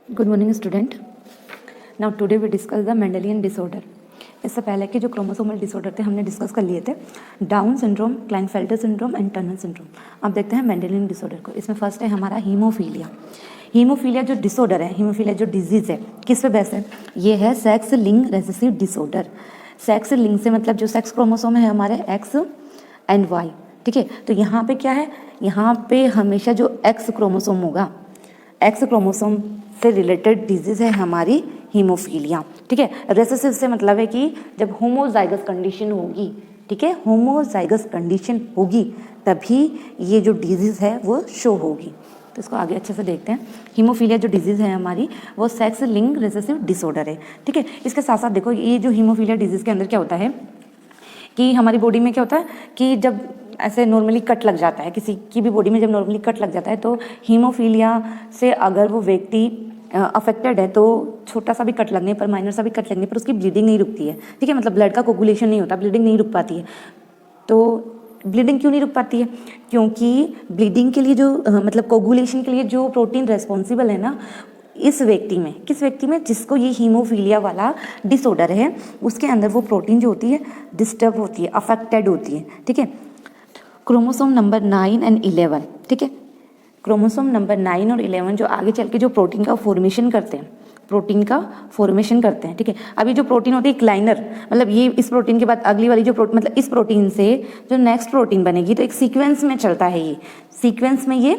Good morning student. Now today we discuss the Mendelian disorder. इससे पहले के जो क्रोमोसोमल डिसऑर्डर थे हमने डिस्कस कर लिए थे, down syndrome, Klinefelter syndrome and Turner syndrome. अब देखते हैं मेंडेलियन डिसऑर्डर को। इसमें फर्स्ट है हमारा हीमोफीलिया। हीमोफीलिया जो डिसऑर्डर है, हीमोफीलिया जो डिजीज़ है, किस पे बेस है? ये है sex link recessive disorder. Sex link से मतलब जो सेक्स क्रोमोसोम है हमारे एक्स एंड वाई, ठीक है। तो यहाँ पे क्या है, यहाँ पे हमेशा जो एक्स क्रोमोसोम होगा, एक्स क्रोमोसोम से रिलेटेड डिजीज है हमारी हीमोफीलिया, ठीक है। रेसेसिव से मतलब है कि जब होमोजाइगस कंडीशन होगी, ठीक है, होमोजाइगस कंडीशन होगी तभी ये जो डिजीज है वो शो होगी। तो इसको आगे अच्छे से देखते हैं। हीमोफीलिया जो डिजीज़ है हमारी वो सेक्स लिंक रेसेसिव डिसऑर्डर है, ठीक है। इसके साथ साथ देखो ये जो हीमोफीलिया डिजीज़ के अंदर क्या होता है कि हमारी बॉडी में क्या होता है कि जब ऐसे नॉर्मली कट लग जाता है, किसी की भी बॉडी में जब नॉर्मली कट लग जाता है तो हीमोफीलिया से अगर वो व्यक्ति अफेक्टेड है तो छोटा सा भी कट लगने पर, माइनर सा भी कट लगने पर उसकी ब्लीडिंग नहीं रुकती है, ठीक है। मतलब ब्लड का कोगुलेशन नहीं होता, ब्लीडिंग नहीं रुक पाती है। तो ब्लीडिंग क्यों नहीं रुक पाती है? क्योंकि ब्लीडिंग के लिए जो मतलब कोगुलेशन के लिए जो प्रोटीन रेस्पॉन्सिबल है ना, इस व्यक्ति में, किस व्यक्ति में, जिसको ये हीमोफीलिया वाला डिसऑर्डर है, उसके अंदर वो प्रोटीन जो होती है डिस्टर्ब होती है, अफेक्टेड होती है, ठीक है। क्रोमोसोम नंबर 9 एंड 11, ठीक है। क्रोमोसोम नंबर 9 और 11 जो आगे चल के जो प्रोटीन का फॉर्मेशन करते हैं, प्रोटीन का फॉर्मेशन करते हैं, ठीक है। अभी जो प्रोटीन होती है क्लाइनर, मतलब ये इस प्रोटीन के बाद अगली वाली जो प्रोटीन, मतलब इस प्रोटीन से जो नेक्स्ट प्रोटीन बनेगी, तो एक सीक्वेंस में चलता है, ये सीक्वेंस में ये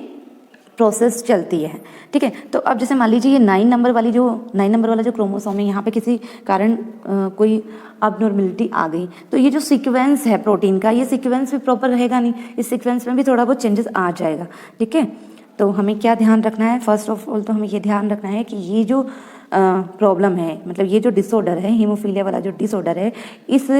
प्रोसेस चलती है, ठीक है। तो अब जैसे मान लीजिए ये 9 नंबर वाला जो क्रोमोसोम है, यहाँ पे किसी कारण कोई अबनॉर्मेलिटी आ गई तो ये जो सीक्वेंस है प्रोटीन का, ये सीक्वेंस भी प्रॉपर रहेगा नहीं, इस सीक्वेंस में भी थोड़ा बहुत चेंजेस आ जाएगा, ठीक है। तो हमें क्या ध्यान रखना है? फर्स्ट ऑफ ऑल तो हमें ये ध्यान रखना है कि ये जो प्रॉब्लम है, मतलब ये जो डिसऑर्डर है, हीमोफीलिया वाला जो डिसऑर्डर है, इस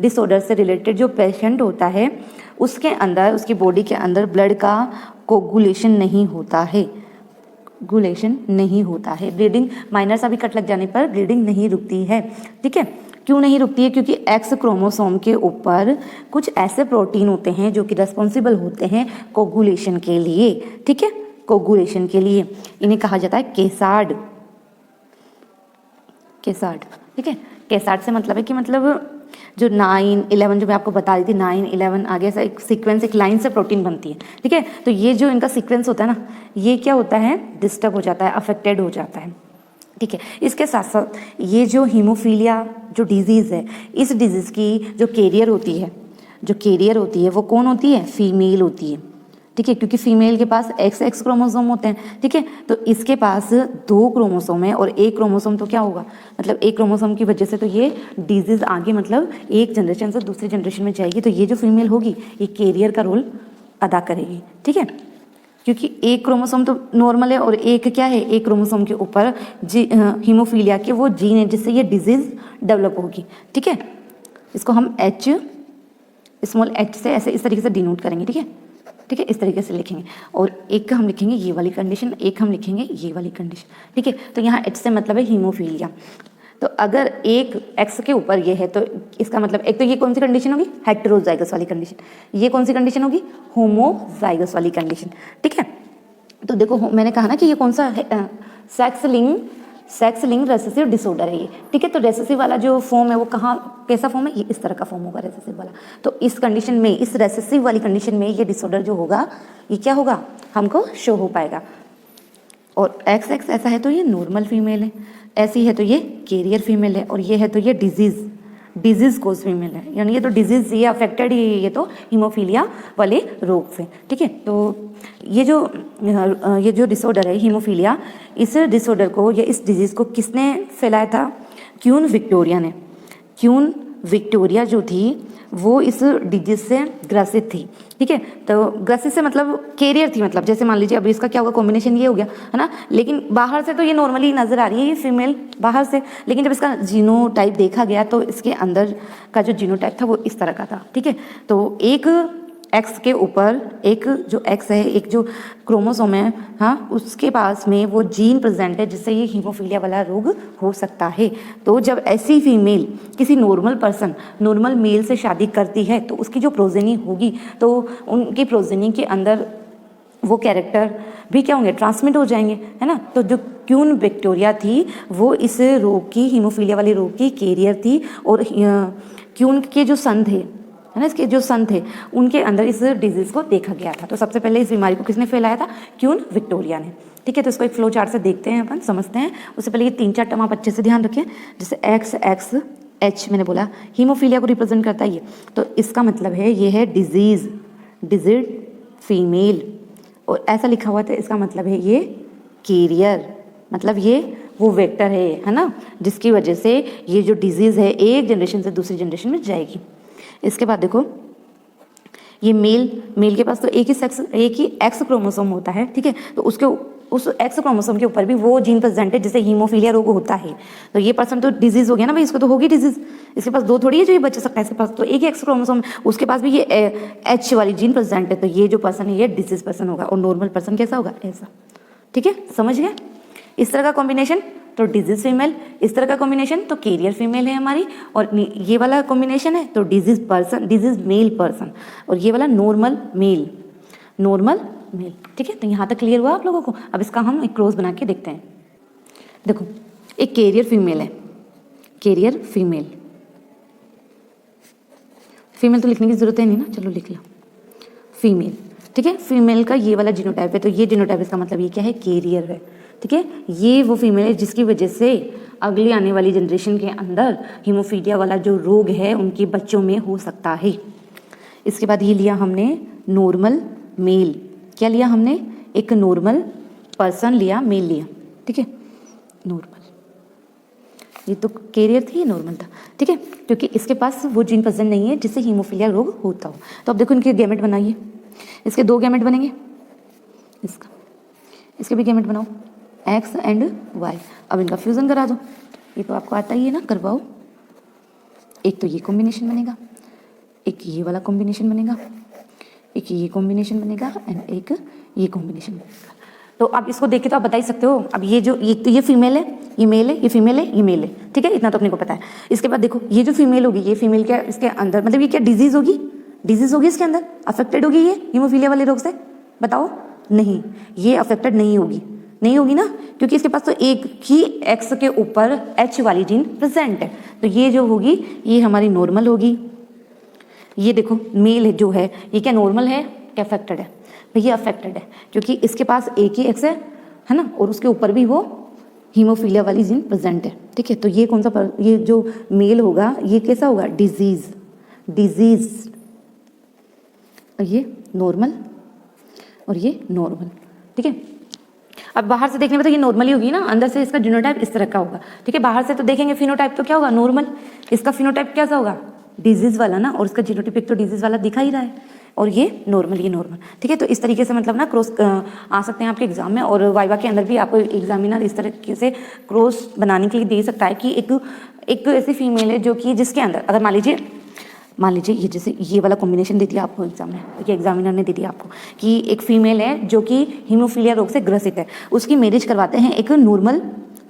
डिसऑर्डर से रिलेटेड जो पेशेंट होता है उसके अंदर, उसकी बॉडी के अंदर ब्लड का कोगुलेशन नहीं होता है, गुलेशन नहीं होता है। ब्लीडिंग, माइनर सा भी कट लग जाने पर ब्लीडिंग नहीं रुकती है, ठीक है। क्यों नहीं रुकती है? क्योंकि एक्स क्रोमोसोम के ऊपर कुछ ऐसे प्रोटीन होते हैं जो कि रेस्पॉन्सिबल होते हैं कोगुलेशन के लिए, ठीक है, कोगुलेशन के लिए। इन्हें कहा जाता है केसार्ड, केसार्ड, ठीक है। केसार्ड से मतलब है कि मतलब जो 9, 11 जो मैं आपको बता रही थी, 9, 11 आगे से एक सीक्वेंस, एक लाइन से प्रोटीन बनती है, ठीक है। तो ये जो इनका सीक्वेंस होता है ना, ये क्या होता है, डिस्टर्ब हो जाता है, अफेक्टेड हो जाता है, ठीक है। इसके साथ साथ ये जो हीमोफीलिया जो डिजीज़ है, इस डिजीज़ की जो कैरियर होती है, जो कैरियर होती है वो कौन होती है? फीमेल होती है, ठीक है। क्योंकि फीमेल के पास XX क्रोमोसोम होते हैं, ठीक है। तो इसके पास 2 क्रोमोसोम है और एक क्रोमोसोम तो क्या होगा, मतलब एक क्रोमोसोम की वजह से तो ये डिजीज आगे मतलब एक जनरेशन से दूसरी जनरेशन में जाएगी, तो ये जो फीमेल होगी ये कैरियर का रोल अदा करेगी, ठीक है। क्योंकि एक क्रोमोसोम तो नॉर्मल है और एक क्या है, एक क्रोमोसोम के ऊपर हीमोफीलिया के वो जीन है जिससे ये डिजीज डेवलप होगी, ठीक है। इसको हम H, स्मॉल h से ऐसे इस तरीके से डिनोट करेंगे, ठीक है, ठीक है, इस तरीके से लिखेंगे। और एक हम लिखेंगे ये वाली कंडीशन, एक हम लिखेंगे ये वाली कंडीशन, ठीक है। तो यहाँ H से मतलब है हीमोफीलिया। तो अगर एक X के ऊपर ये है तो इसका मतलब एक तो ये कौन सी कंडीशन होगी? हेटेरोजाइगस वाली कंडीशन। ये कौन सी कंडीशन होगी? होमोजाइगस वाली कंडीशन, ठीक है। तो देखो मैंने कहा ना कि ये कौन सा सेक्स लिंक रेसेसिव डिसऑर्डर है ये, ठीक है। तो रेसेसिव वाला जो फॉर्म है वो कहाँ, कैसा फॉर्म है? ये इस तरह का फॉर्म होगा रेसेसिव वाला। तो इस कंडीशन में, इस रेसेसिव वाली कंडीशन में ये डिसऑर्डर जो होगा ये क्या होगा, हमको शो हो पाएगा। और XX ऐसा है तो ये नॉर्मल फीमेल है, ऐसी है तो ये कैरियर फीमेल है, और ये है तो ये डिजीज कोज फीमेल है, यानी ये तो डिजीज, ये अफेक्टेड ही है ये तो हीमोफीलिया वाले रोग से, ठीक है। तो ये जो डिसऑर्डर है हीमोफीलिया, इस डिसऑर्डर को या इस डिजीज़ को किसने फैलाया था? क्वीन विक्टोरिया ने। क्वीन विक्टोरिया जो थी वो इस डिजीज से ग्रसित थी, ठीक है। तो ग्रसित से मतलब कैरियर थी, मतलब जैसे मान लीजिए अभी इसका क्या होगा, कॉम्बिनेशन ये हो गया है ना, लेकिन बाहर से तो ये नॉर्मली नजर आ रही है ये फीमेल बाहर से, लेकिन जब इसका जीनोटाइप देखा गया तो इसके अंदर का जो जीनोटाइप था वो इस तरह का था, ठीक है। तो एक X के ऊपर, एक जो X है, एक जो क्रोमोसोम है, हाँ, उसके पास में वो जीन प्रेजेंट है जिससे ये हीमोफीलिया वाला रोग हो सकता है। तो जब ऐसी फीमेल किसी नॉर्मल पर्सन, नॉर्मल मेल से शादी करती है तो उसकी जो प्रोजेनी होगी तो उनकी प्रोजेनी के अंदर वो कैरेक्टर भी क्या होंगे, ट्रांसमिट हो जाएंगे, है ना। तो जो क्यून विक्टोरिया थी वो इस रोग की, हीमोफीलिया वाले रोग की कैरियर थी, और क्यून के जो सन थे, है ना, इसके जो सन थे उनके अंदर इस डिजीज़ को देखा गया था। तो सबसे पहले इस बीमारी को किसने फैलाया था? क्यून विक्टोरिया ने। ठीक है, तो इसको एक फ्लो चार्ट से देखते हैं, अपन समझते हैं। उससे पहले ये 3-4 टर्म आप अच्छे से ध्यान रखें। जैसे XXH मैंने बोला हीमोफीलिया को रिप्रेजेंट करता है ये, तो इसका मतलब है ये है डिजीज फीमेल, और ऐसा लिखा हुआ था, इसका मतलब है ये कैरियर, मतलब ये वो वेक्टर है ना, जिसकी वजह से ये जो डिजीज़ है एक जनरेशन से दूसरी जनरेशन में जाएगी। इसके बाद देखो ये मेल के पास तो एक ही एक्स क्रोमोसोम होता है, ठीक है, तो उस एक्स क्रोमोसोम के ऊपर भी वो जीन प्रेजेंट है जिसे हीमोफीलिया रोग होता है। तो ये पर्सन तो डिजीज हो गया ना भाई, इसको तो होगी डिजीज, इसके पास 2 थोड़ी है जो ये बच सकता है, इसके पास तो एक ही एक्स क्रोमोसोम, उसके पास भी ये H वाली जीन प्रेजेंट है, तो ये जो पर्सन है ये डिजीज पर्सन होगा, और नॉर्मल पर्सन कैसा होगा? ऐसा। ठीक है, समझ गए? इस तरह का कॉम्बिनेशन तो डिजीज फीमेल, इस तरह का कॉम्बिनेशन तो कैरियर फीमेल है हमारी, और ये वाला कॉम्बिनेशन है तो डिजीज मेल पर्सन, और ये वाला नॉर्मल मेल। ठीक है, तो यहाँ तक क्लियर हुआ आप लोगों को? अब इसका हम एक क्लोज बना के देखते हैं। देखो एक कैरियर फीमेल है, कैरियर फीमेल तो लिखने की जरूरत है नहीं ना, चलो लिख लो फीमेल। ठीक है, फीमेल का ये वाला जीनोटाइप है, तो ये जीनोटाइप इसका मतलब ये क्या है? कैरियर है। ठीक है, ये वो फीमेल है जिसकी वजह से अगली आने वाली जनरेशन के अंदर हीमोफीलिया वाला जो रोग है उनके बच्चों में हो सकता है। इसके बाद ये लिया हमने नॉर्मल मेल, क्या लिया हमने? एक नॉर्मल पर्सन लिया, मेल लिया। ठीक है, नॉर्मल, ये तो कैरियर थी, ये नॉर्मल था। ठीक है, क्योंकि इसके पास वो जीन प्रेजेंट नहीं है जिससे हीमोफीलिया रोग होता हो। तो अब देखो इनके गैमेट बनाइए, इसके 2 गैमेट बनेंगे, इसके भी गैमेट बनाओ X एंड Y। अब इनका फ्यूजन करा दो, ये तो आपको आता ही है ना, करवाओ। एक तो ये कॉम्बिनेशन बनेगा, एक ये वाला कॉम्बिनेशन बनेगा, एक ये कॉम्बिनेशन बनेगा, एंड एक ये कॉम्बिनेशन बनेगा। तो आप इसको देख के तो आप बता ही सकते हो। अब ये जो ये फीमेल है, ये मेल है, ये फीमेल है, ये मेल है। ठीक है, इतना तो अपने को पता है। इसके बाद देखो ये जो फीमेल होगी, ये फीमेल क्या इसके अंदर, मतलब ये क्या डिजीज होगी इसके अंदर, अफेक्टेड होगी ये हीमोफीलिया वाले रोग से? बताओ, नहीं, ये अफेक्टेड नहीं होगी ना, क्योंकि इसके पास तो एक ही एक्स के ऊपर H वाली जीन प्रेजेंट है। तो ये जो होगी ये हमारी नॉर्मल होगी। ये देखो मेल है जो है, ये क्या नॉर्मल है क्या अफेक्टेड है? ये अफेक्टेड है क्योंकि इसके पास एक ही एक्स है ना, और उसके ऊपर भी वो हीमोफीलिया वाली जीन प्रेजेंट है। ठीक है, तो ये कौन सा ये जो मेल होगा ये कैसा होगा? डिजीज, और ये नॉर्मल, और ये नॉर्मल। ठीक है, अब बाहर से देखने में तो ये नॉर्मल ही होगी ना, अंदर से इसका जीनोटाइप इस तरह का होगा। ठीक है, बाहर से तो देखेंगे फिनोटाइप तो क्या होगा? नॉर्मल। इसका फिनोटाइप कैसा होगा? डिजीज वाला ना, और इसका जीनोटाइप एक तो डिजीज वाला दिखा ही रहा है, और ये नॉर्मल। ठीक है, तो इस तरीके से मतलब ना क्रॉस आ सकते हैं आपके एग्जाम में, और वाइवा के अंदर भी आपको एग्जामिनर इस तरीके से क्रॉस बनाने के लिए दे सकता है कि एक ऐसी फीमेल है जो कि जिसके अंदर अगर मान लीजिए ये जैसे ये वाला कॉम्बिनेशन दे दिया आपको एग्जाम में, ये एग्जामिनर ने दे दिया आपको कि एक फीमेल है जो कि हीमोफीलिया रोग से ग्रसित है, उसकी मैरिज करवाते हैं एक नॉर्मल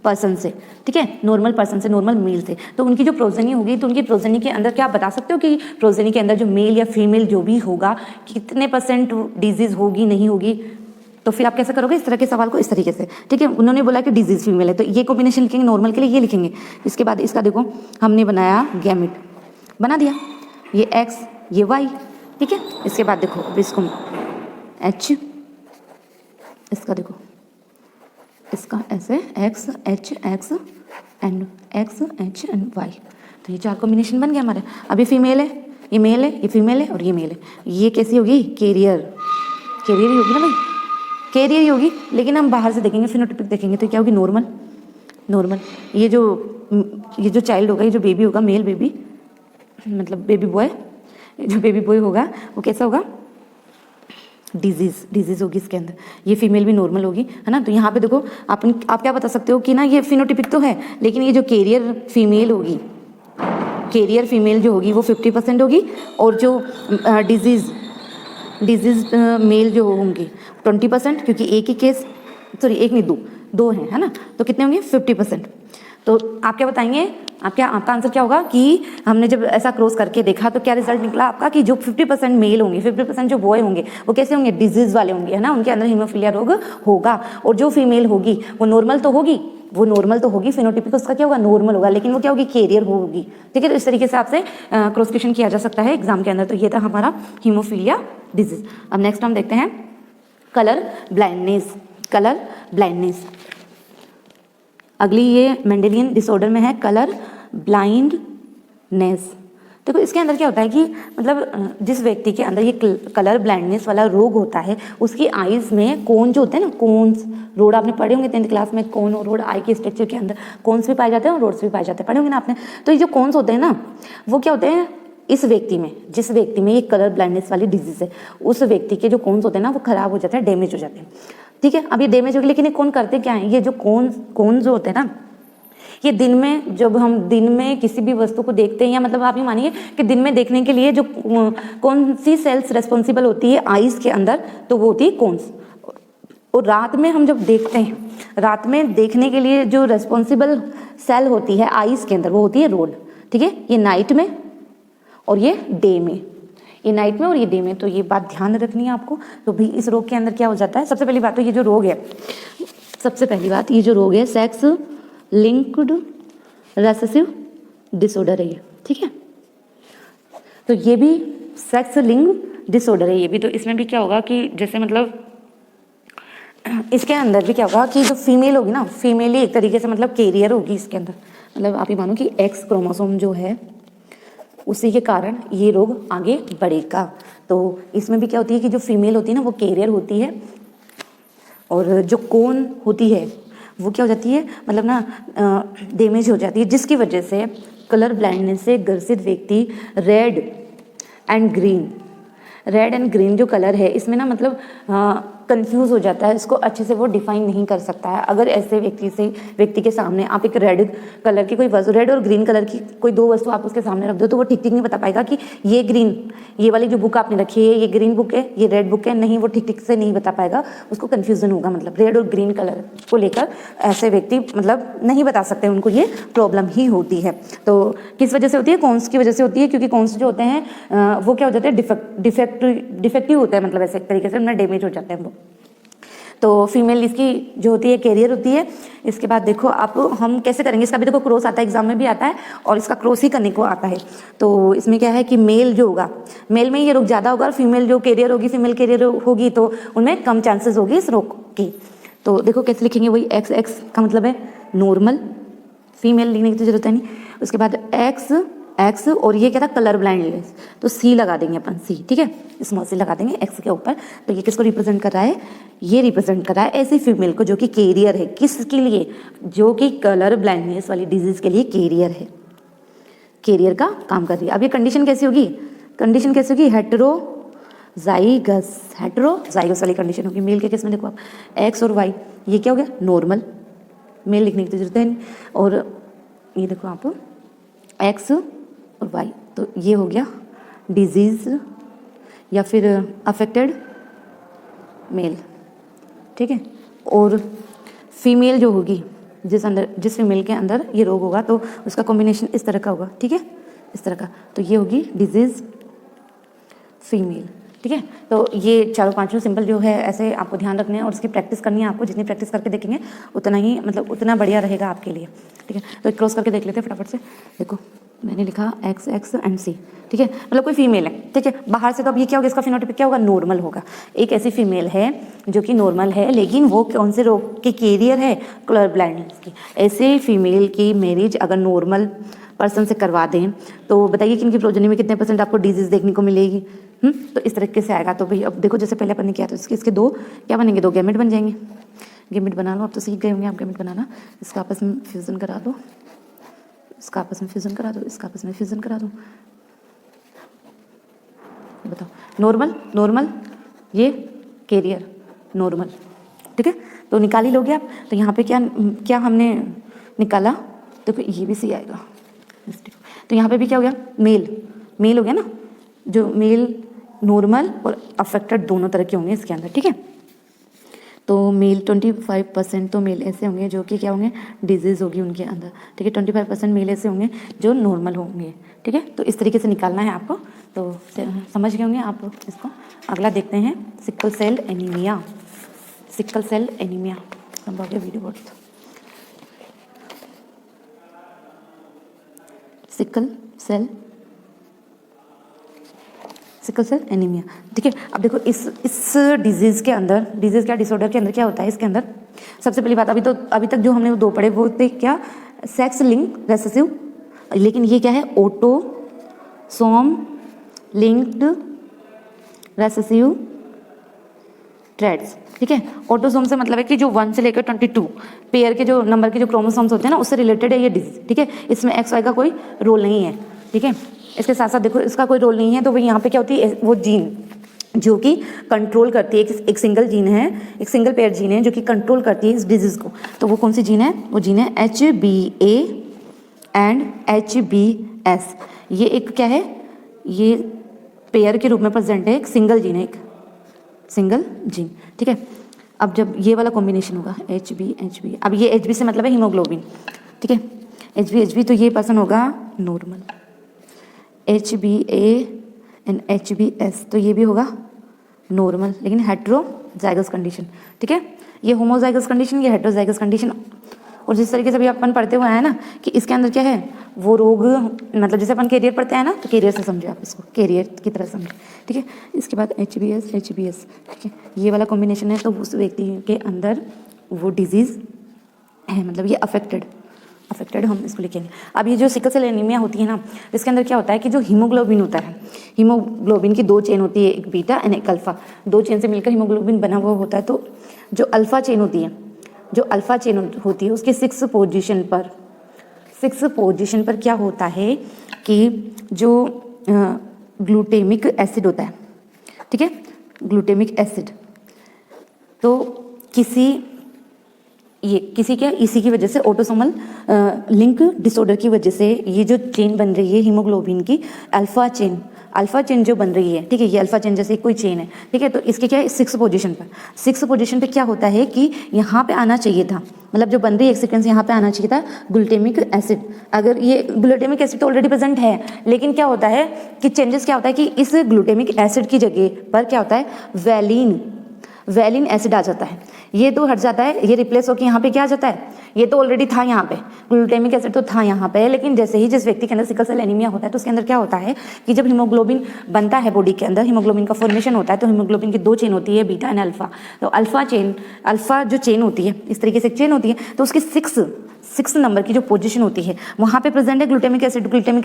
पर्सन से। ठीक है, नॉर्मल पर्सन से, नॉर्मल मेल से, तो उनकी जो प्रोजेनी होगी, तो उनकी प्रोजेनी के अंदर क्या आप बता सकते हो कि प्रोजेनी के अंदर जो मेल या फीमेल जो भी होगा कितने % डिजीज होगी, नहीं होगी? तो फिर आप कैसे करोगे इस तरह के सवाल को? इस तरीके से। ठीक है, उन्होंने बोला कि डिजीज फीमेल है, तो ये कॉम्बिनेशन लिखेंगे, नॉर्मल के लिए ये लिखेंगे। इसके बाद इसका देखो हमने बनाया गैमेट, बना दिया, ये X ये Y। ठीक है, इसके बाद देखो अब इसको H, इसका देखो इसका ऐसे X H X and X H and Y। तो ये 4 कॉम्बिनेशन बन गया हमारे। अब ये फीमेल है, ये मेल है, ये फीमेल है, और ये मेल है। ये कैसी होगी? कैरियर ही होगी ना भाई, कैरियर ही होगी। लेकिन हम बाहर से देखेंगे, फिनोटाइपिक देखेंगे तो क्या होगी? नॉर्मल। ये जो चाइल्ड होगा, ये जो बेबी होगा, मेल बेबी, मतलब बेबी बॉय, जो बेबी बॉय होगा वो कैसा होगा? डिजीज होगी इसके अंदर। ये फीमेल भी नॉर्मल होगी, है ना। तो यहाँ पे देखो आप क्या बता सकते हो कि ना ये फिनोटिपिक तो है, लेकिन ये जो कैरियर फीमेल होगी, कैरियर फीमेल जो होगी वो 50% होगी, और जो डिजीज मेल जो होंगे 20%, क्योंकि एक ही केस, सॉरी एक नहीं दो हैं, है ना, तो कितने होंगे? 50%। तो आप क्या बताएंगे, आपका आंसर क्या होगा कि हमने जब ऐसा क्रॉस करके देखा तो क्या रिजल्ट निकला आपका कि जो 50% मेल होंगे, 50% जो बॉय होंगे वो कैसे होंगे, डिजीज वाले होंगे, है ना, उनके अंदर हीमोफीलिया रोग होगा। और जो फीमेल होगी वो नॉर्मल तो होगी, फिनोटिपिक उसका क्या होगा, नॉर्मल होगा, लेकिन वो क्या होगी, कैरियर होगी। ठीक है, तो इस तरीके से आपसे क्रॉस क्वेश्चन किया जा सकता है एग्जाम के अंदर। तो ये था हमारा हीमोफीलिया डिजीज। अब नेक्स्ट हम देखते हैं कलर ब्लाइंडनेस। अगली ये मेंडेलियन डिसऑर्डर में है कलर ब्लाइंडनेस। देखो इसके अंदर क्या होता है कि मतलब जिस व्यक्ति के अंदर ये कलर ब्लाइंडनेस वाला रोग होता है उसकी आईज में कोन जो होते हैं ना, कोन्स, रोड आपने पढ़े होंगे 10th क्लास में, कोन और रोड आई के स्ट्रक्चर के अंदर कोन्स भी पाए जाते हैं और रोड्स भी पाए जाते हैं, पढ़े होंगे ना आपने। तो ये जो कोन्स होते हैं ना वो क्या होते हैं, इस व्यक्ति में, जिस व्यक्ति में ये कलर ब्लाइंडनेस वाली डिजीज है उस व्यक्ति के जो कोन्स होते हैं ना वो खराब हो जाते हैं, डैमेज हो जाते हैं। ठीक है, अब ये डैमेज हो गए, लेकिन ये कौन करते क्या है, ये जो कोन्स जो होते हैं ना, ये दिन में, जब हम दिन में किसी भी वस्तु को देखते हैं, या मतलब आप ये मानिए कि दिन में देखने के लिए जो कौन सी सेल्स रेस्पॉन्सिबल होती है आईज के अंदर, तो वो होती है कोन्स। और रात में हम जब देखते हैं, रात में देखने के लिए जो रेस्पॉन्सिबल सेल होती है आईज के अंदर वो होती है रोड। ठीक है, ये नाइट में और ये डे में, ये नाइट में और ये डे में, तो ये बात ध्यान रखनी है आपको। तो भी इस रोग के अंदर क्या हो जाता है, सबसे पहली बात तो ये जो रोग है, सबसे पहली बात ये जो रोग है सेक्स लिंक्ड रेसेसिव डिसऑर्डर है ये। ठीक है, तो ये भी सेक्स लिंक्ड डिसऑर्डर है ये भी। तो इसमें भी क्या होगा कि जैसे मतलब इसके अंदर भी क्या होगा कि जो फीमेल होगी ना, फीमेल ही एक तरीके से मतलब कैरियर होगी इसके अंदर, मतलब आप ये मानो कि एक्स क्रोमोसोम जो है उसी के कारण ये रोग आगे बढ़ेगा। तो इसमें भी क्या होती है कि जो फीमेल होती है ना वो कैरियर होती है, और जो कोन होती है वो क्या हो जाती है, मतलब ना डैमेज हो जाती है, जिसकी वजह से कलर ब्लाइंडनेस से ग्रसित व्यक्ति रेड एंड ग्रीन जो कलर है इसमें ना मतलब कंफ्यूज हो जाता है, इसको अच्छे से वो डिफाइन नहीं कर सकता है। अगर ऐसे व्यक्ति के सामने आप एक रेड कलर की कोई वस्तु, रेड और ग्रीन कलर की कोई दो वस्तु आप उसके सामने रख दो तो वो ठीक नहीं बता पाएगा कि ये ग्रीन, ये वाली जो बुक आपने रखी है ये ग्रीन बुक है, ये रेड बुक है, नहीं, वो ठीक से नहीं बता पाएगा, उसको कन्फ्यूजन होगा। मतलब रेड और ग्रीन कलर को लेकर ऐसे व्यक्ति मतलब नहीं बता सकते, उनको ये प्रॉब्लम ही होती है। तो किस वजह से होती है, कौन्स की वजह से होती है, क्योंकि कौन्स जो होते हैं वो क्या हो जाते हैं, डिफेक्टिव होते हैं, मतलब ऐसे एक तरीके से उनमें डैमेज हो जाते हैं वो। तो फीमेल इसकी जो होती है कैरियर होती है। इसके बाद देखो आप हम कैसे करेंगे, इसका भी देखो क्रॉस आता है, एग्जाम में भी आता है और इसका क्रॉस ही करने को आता है। तो इसमें क्या है कि मेल जो होगा, मेल में ये रोग ज़्यादा होगा, और फीमेल जो कैरियर होगी, फीमेल कैरियर होगी तो उनमें कम चांसेस होगी इस रोग की। तो देखो कैसे लिखेंगे, वही एक्स का मतलब है नॉर्मल, फीमेल लिखने की तो जरूरत है नहीं। उसके बाद एक्स और ये क्या था, कलर ब्लाइंडनेस, तो सी लगा देंगे अपन, सी, ठीक है, स्मॉल सी लगा देंगे एक्स के ऊपर। तो ये किसको रिप्रेजेंट कर रहा है, ये रिप्रेजेंट कर रहा है ऐसी फीमेल को जो कि कैरियर है, किसके लिए, जो कि कलर ब्लाइंडनेस वाली डिजीज के लिए कैरियर है, कैरियर का काम कर रही है। अब ये कंडीशन कैसी होगी, हेटेरोजाइगस वाली कंडीशन होगी। मेल के केस में देखो आप एक्स और वाई, ये क्या हो गया, नॉर्मल, मेल लिखने की जरूरत है नहीं। और ये देखो आप एक्स और वाई, तो ये हो गया डिजीज या फिर अफेक्टेड मेल, ठीक है। और फीमेल जो होगी, जिस फीमेल के अंदर ये रोग होगा तो उसका कॉम्बिनेशन इस तरह का होगा, ठीक है, इस तरह का। तो ये होगी डिजीज फीमेल, ठीक है। तो ये चारों पांचों सिंपल जो है ऐसे आपको ध्यान रखने हैं और इसकी प्रैक्टिस करनी है आपको। जितनी प्रैक्टिस करके देखेंगे उतना ही मतलब उतना बढ़िया रहेगा आपके लिए, ठीक है। तो क्रॉस करके देख लेते हैं फटाफट से। देखो मैंने लिखा एक्स एंड सी, ठीक है, मतलब कोई फीमेल है, ठीक है। बाहर से तो अब ये क्या होगा, इसका फिनोटाइप क्या होगा, नॉर्मल होगा। एक ऐसी फीमेल है जो कि नॉर्मल है, लेकिन वो कौन से रोग की कैरियर है, कलर ब्लाइंडनेस की। ऐसे फीमेल की मैरिज अगर नॉर्मल पर्सन से करवा दें तो बताइए कि इनकी प्रोजनी में कितने % आपको डिजीज देखने को मिलेगी। तो इस तरीके से आएगा। तो भाई अब देखो जैसे पहले अपन ने किया तो इसके दो क्या बनेंगे, दो गैमेट बन जाएंगे। गैमेट बना लो, अब तो सीख गए होंगे आप गैमेट बनाना। इसका आपस में फ्यूजन करा दो, इसका आपस में फ्यूजन करा दो, इसका आपस में फ्यूजन करा दो। बताओ नॉर्मल ये कैरियर नॉर्मल, ठीक है। तो निकाल ही लोगे आप। तो यहाँ पे क्या हमने निकाला, देखो ये भी सी आएगा। तो यहाँ पे भी क्या हो गया, मेल हो गया ना, जो मेल नॉर्मल और अफेक्टेड दोनों तरह के होंगे इसके अंदर, ठीक है। तो मेल 25% तो मेल ऐसे होंगे जो कि क्या होंगे, डिजीज़ होगी उनके अंदर, ठीक है। 25% मेल ऐसे होंगे जो नॉर्मल होंगे, ठीक है। तो इस तरीके से निकालना है आपको, तो समझ गए होंगे आप इसको। अगला देखते हैं sickle cell anaemia. Sickle cell anaemia video sickle cell anaemia, ठीक है। अब देखो इस डिजीज़ के अंदर, डिजीज़ क्या डिसऑर्डर के अंदर क्या होता है, इसके अंदर सबसे पहली बात, अभी तक जो हमने वो 2 पढ़े वो थे क्या, सेक्स लिंक रेसेसिव, लेकिन ये क्या है, ऑटोसोम लिंक्ड रेसेसिव ट्रेड्स, ठीक है। ऑटोसोम से मतलब है कि जो 1 से लेकर 22 पेयर के जो नंबर के जो क्रोमोसोम्स होते हैं ना, उससे रिलेटेड है ये डिजीज, ठीक है। इसमें एक्स वाई का कोई रोल नहीं है, ठीक है। इसके साथ साथ देखो इसका कोई रोल नहीं है, तो वो यहाँ पे क्या होती है, वो जीन जो कि कंट्रोल करती है, एक सिंगल जीन है, एक सिंगल पेयर जीन है जो कि कंट्रोल करती है इस डिजीज को। तो वो कौन सी जीन है, वो जीन है HBA एंड HBS। ये एक क्या है, ये पेयर के रूप में प्रेजेंट है, एक सिंगल जीन है, एक सिंगल जीन, ठीक है। अब जब ये वाला कॉम्बिनेशन होगा HB, अब ये HB से मतलब है हीमोग्लोबिन, ठीक है। HB तो ये पर्सन होगा नॉर्मल, HBA एंड HBS तो ये भी होगा नॉर्मल, लेकिन हेट्रोजाइगस कंडीशन, ठीक है। ये होमोजाइगस कंडीशन, ये हेट्रोजाइगस कंडीशन। और जिस तरीके से अभी अपन पढ़ते हुए आए ना कि इसके अंदर क्या है, वो रोग, मतलब जैसे अपन कैरियर पढ़ते हैं ना, तो कैरियर से समझे आप इसको, कैरियर की तरह समझे, ठीक है। इसके बाद HBS, ठीक है, ये वाला कॉम्बिनेशन है, तो उस व्यक्ति के अंदर वो डिजीज़ है, मतलब ये अफेक्टेड हम इसको लिखेंगे। अब ये जो सिकल सेल एनीमिया होती है ना, इसके अंदर क्या होता है कि जो हीमोग्लोबिन होता है, हीमोग्लोबिन की 2 चेन होती है, एक बीटा एंड एक अल्फा, 2 चेन से मिलकर हीमोग्लोबिन बना हुआ होता है। तो जो अल्फा चेन होती है, उसके 6 पोजीशन पर क्या होता है कि जो ग्लूटेमिक एसिड होता है, ठीक है, ग्लूटेमिक एसिड, तो इसी की वजह से ऑटोसोमल लिंक डिसऑर्डर की वजह से ये जो चेन बन रही है हीमोग्लोबिन की, अल्फा चेन जो बन रही है, ठीक है, ये अल्फा चेन जैसे कोई चेन है, ठीक है। तो इसके क्या है, 6 पोजीशन पे क्या होता है कि यहाँ पे आना चाहिए था, मतलब जो बन रही है एक सीक्वेंस यहाँ पे आना चाहिए था ग्लूटेमिक एसिड। अगर ये ग्लूटेमिक एसिड तो ऑलरेडी प्रेजेंट है, लेकिन क्या होता है कि चेंजेस क्या होता है कि इस ग्लूटेमिक एसिड की जगह पर क्या होता है, वैलिन एसिड आ जाता है। ये तो हट जाता है, ये रिप्लेस होकर यहाँ पे क्या आ जाता है, ये तो ऑलरेडी था यहाँ पे, ग्लूटेमिक एसिड तो था यहाँ पे, लेकिन जैसे ही जिस व्यक्ति के अंदर सिकल सेल एनीमिया होता है तो उसके अंदर क्या होता है कि जब हीमोग्लोबिन बनता है बॉडी के अंदर, हीमोग्लोबिन का फॉर्मेशन होता है, तो हीमोग्लोबिन की 2 चेन होती है, बीटा एंड अल्फा। तो अल्फा जो चेन होती है, इस तरीके से चेन होती है, तो उसकी 6 नंबर की जो पोजीशन होती है वहाँ पे प्रेजेंट है ग्लूटेमिक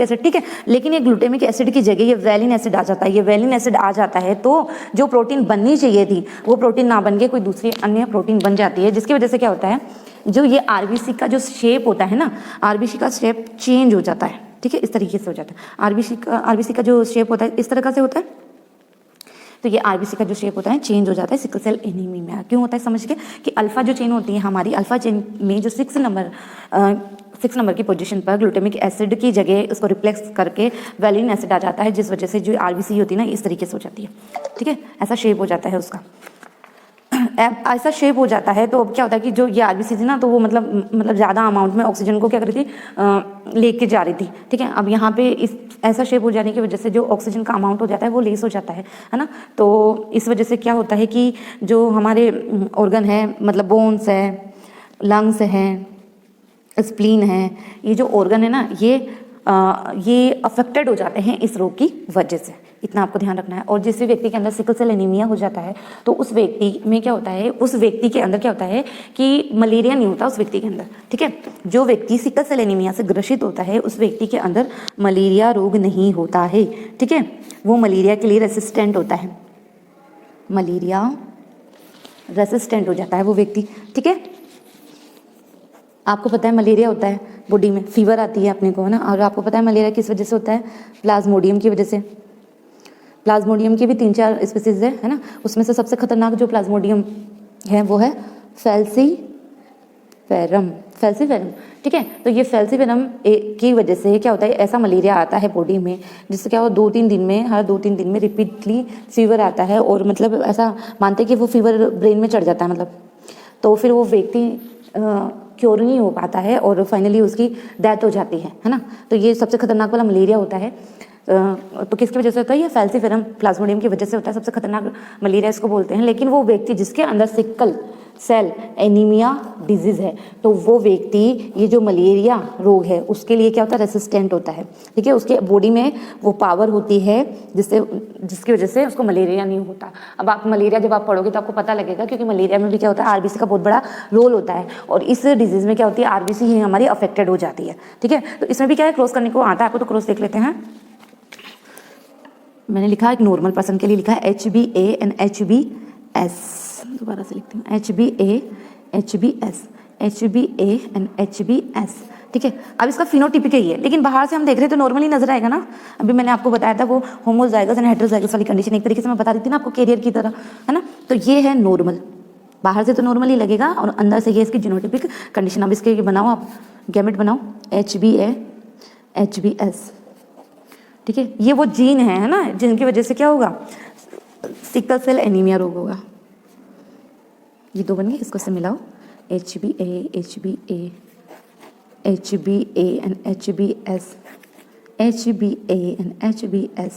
एसिड, ठीक है। लेकिन ये ग्लूटेमिक एसिड की जगह ये वैलिन एसिड आ जाता है। ये वैलिन एसिड आ जाता है तो जो प्रोटीन बननी चाहिए थी वो प्रोटीन ना बन के कोई दूसरी अन्य प्रोटीन बन जाती है, जिसकी वजह से क्या होता है, जो ये आरबीसी का जो शेप होता है ना, आरबीसी का शेप चेंज हो जाता है, ठीक है, इस तरीके से हो जाता है। आरबीसी का जो शेप होता है इस तरह से होता है, तो ये आरबीसी का जो शेप होता है चेंज हो जाता है सिकल सेल एनीमिया में। क्यों होता है समझ के कि अल्फा जो चेन होती है हमारी, अल्फा चेन में जो 6 नंबर की पोजीशन पर ग्लूटेमिक एसिड की जगह उसको रिप्लेस करके वैलिन एसिड आ जाता है, जिस वजह से जो आरबीसी होती है ना इस तरीके से हो जाती है, ठीक है, ऐसा शेप हो जाता है उसका। ऐसा शेप हो जाता है तो अब क्या होता है कि जो ये आरबीसी थी ना, तो वो मतलब ज़्यादा अमाउंट में ऑक्सीजन को क्या कर रही थी, लेके जा रही थी, ठीक है। अब यहाँ पे इस ऐसा शेप हो जाने की वजह से जो ऑक्सीजन का अमाउंट हो जाता है वो लेस हो जाता है ना। तो इस वजह से क्या होता है कि जो हमारे ऑर्गन है, मतलब बोन्स है, लंग्स हैं, स्प्लीन है, ये जो ऑर्गन है ना, ये अफेक्टेड हो जाते हैं इस रोग की वजह से। इतना आपको ध्यान रखना है। और जिस भी व्यक्ति के अंदर सिकल सेल एनीमिया हो जाता है तो उस व्यक्ति में क्या होता है, उस व्यक्ति के अंदर क्या होता है कि मलेरिया नहीं होता उस व्यक्ति के अंदर, ठीक है। जो व्यक्ति सिकल सेल एनीमिया से ग्रसित होता है उस व्यक्ति के अंदर मलेरिया रोग नहीं होता है, ठीक है। वो मलेरिया के लिए रेसिस्टेंट होता है, मलेरिया रेसिस्टेंट हो जाता है वो व्यक्ति, ठीक है। आपको पता है मलेरिया होता है बॉडी में, फीवर आती है अपने को, है ना। और आपको पता है मलेरिया किस वजह से होता है, प्लाज्मोडियम की वजह से। प्लाज्मोडियम की भी 3-4 स्पीसीज है ना। उसमें से सबसे खतरनाक जो प्लाज्मोडियम है वो है फैल्सीफेरम, ठीक है। तो ये फैल्सीफेरम की वजह से क्या होता है, ऐसा मलेरिया आता है बॉडी में जिससे क्या हो, हर 2-3 दिन में रिपीटली फीवर आता है। और मतलब ऐसा मानते हैं कि वो फीवर ब्रेन में चढ़ जाता है, मतलब तो फिर वो व्यक्ति क्योर नहीं हो पाता है और फाइनली उसकी डेथ हो जाती है ना। तो ये सबसे खतरनाक वाला मलेरिया होता है। तो किसकी वजह से होता है? ये फैल्सीफेरम प्लाज्मोडियम की वजह से होता है, सबसे खतरनाक मलेरिया इसको बोलते हैं। लेकिन वो व्यक्ति जिसके अंदर सिकल सेल एनीमिया डिजीज है, तो वो व्यक्ति ये जो मलेरिया रोग है उसके लिए क्या होता है? रेसिस्टेंट होता है, ठीक है। उसके बॉडी में वो पावर होती है जिसकी वजह से उसको मलेरिया नहीं होता। अब आप मलेरिया जब आप पढ़ोगे तो आपको पता लगेगा, क्योंकि मलेरिया में भी क्या होता है? आरबीसी का बहुत बड़ा रोल होता है, और इस डिजीज में क्या होती है? आरबीसी ही हमारी अफेक्टेड हो जाती है, ठीक है। तो इसमें भी क्या है? क्रॉस करने को आता है आपको, तो क्रॉस देख लेते हैं। मैंने लिखा एक नॉर्मल पर्सन के लिए लिखा है HbA एंड HbS। दोबारा से लिखती हूँ, HbA HbS, HbA and HbS, ठीक है। अब इसका फिनोटिपिक ही है, लेकिन बाहर से हम देख रहे हैं तो नॉर्मली नजर आएगा ना। अभी मैंने आपको बताया था वो होमोजाइगस एंड हेटेरोजाइगस वाली कंडीशन एक तरीके से मैं बता रही थी ना आपको, कैरियर की तरह, है ना। तो ये है नॉर्मल, बाहर से तो नॉर्मल ही लगेगा और अंदर से ये इसकी जीनोटिपिक कंडीशन। अब इसके बनाओ, आप गैमेट बनाओ, HbA HbS, ठीक है। ये वो जीन है ना, जिनकी वजह से क्या होगा? सिकल सेल एनीमिया रोग होगा। ये दो बन गए, इसको से मिलाओ, HbA HbA HbA and HbS, HbA and HbS,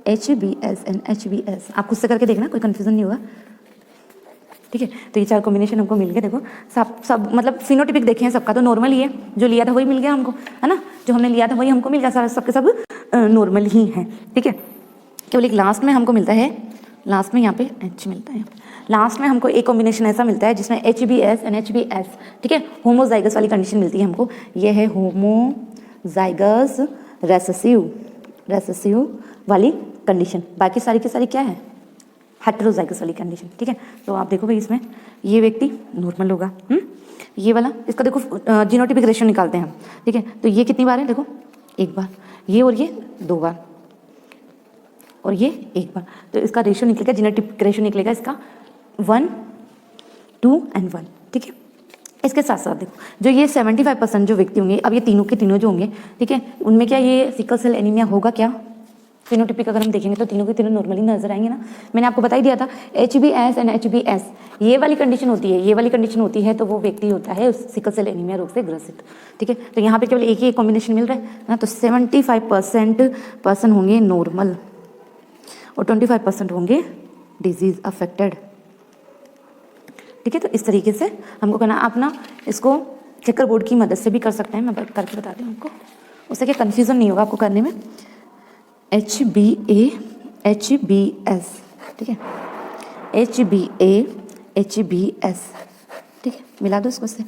HbS and HbS। आप खुद से करके देखना, कोई कंफ्यूजन नहीं होगा, ठीक है। तो ये चार कॉम्बिनेशन हमको मिल गए। देखो सब मतलब फिनोटिपिक देखे हैं सबका, तो नॉर्मल ही है, जो लिया था वही मिल गया हमको, है ना। जो हमने लिया था वही हमको मिल गया, सबके सब नॉर्मल ही है, ठीक है। केवल एक लास्ट में हमको मिलता है, लास्ट में यहाँ पे H मिलता है, लास्ट में हमको एक कॉम्बिनेशन ऐसा मिलता है जिसमें HbS एंड HbS, ठीक है, होमोजाइगस वाली कंडीशन मिलती है हमको। ये है होमोजाइगस रेसेसिव वाली कंडीशन। बाकी सारी की सारी क्या है? हेटेरोजाइगस वाली कंडीशन, ठीक है। तो आप देखो भाई, इसमें ये व्यक्ति नॉर्मल होगा, ये वाला, इसका देखो जीनोटिपिक रेशियो निकालते हैं हम, ठीक है। तो ये कितनी बार है? देखो, एक बार, ये और ये 2 बार, और ये 1 बार। तो इसका रेशियो निकलेगा, जीनोटिपिक रेशियो निकलेगा इसका 1, 2 एंड 1, ठीक है। इसके साथ साथ देखो, जो ये 75% जो व्यक्ति होंगे, अब ये तीनों के तीनों जो होंगे, ठीक है, उनमें क्या ये सिकल सेल एनीमिया होगा क्या? फिनोटिपिक अगर हम देखेंगे तो तीनों के तीनों नॉर्मली नजर आएंगे ना। मैंने आपको बता ही दिया था, HbS एंड HbS ये वाली कंडीशन होती है, ये वाली कंडीशन होती है, तो वो व्यक्ति होता है उस सिकल सेल एनीमिया रोग से ग्रसित, ठीक है। तो यहाँ पे केवल एक ही कॉम्बिनेशन मिल रहा है ना। तो 75% पर्सन होंगे नॉर्मल और 25% होंगे डिजीज अफेक्टेड, ठीक है। तो इस तरीके से हमको करना, आप ना इसको चेकर बोर्ड की मदद से भी कर सकते हैं, मैं करके बताती हूँ आपको, उससे क्या कन्फ्यूजन नहीं होगा आपको करने में। HbA HbS, ठीक है, HbA HbS, ठीक है, मिला दो इसको से,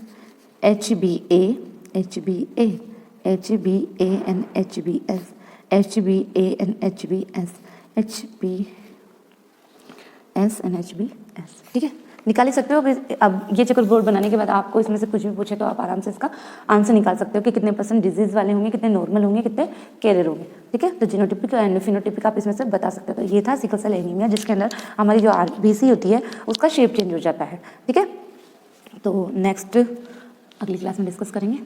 HbA HbA and HbS, HbA and HbS, HbS and HbS, ठीक है। निकाल ही सकते हो। अब ये चेकर बोर्ड बनाने के बाद आपको इसमें से कुछ भी पूछे तो आप आराम से इसका आंसर निकाल सकते हो कि कितने % डिजीज वाले होंगे, कितने नॉर्मल होंगे, कितने कैरियर होंगे, ठीक है। तो जीनोटिपिक एंड फिनोटिपिक आप इसमें से बता सकते हो। तो ये था सिकल सेल एनीमिया, जिसके अंदर हमारी जो आरबीसी होती है उसका शेप चेंज हो जाता है, ठीक है। तो नेक्स्ट अगली क्लास में डिस्कस करेंगे।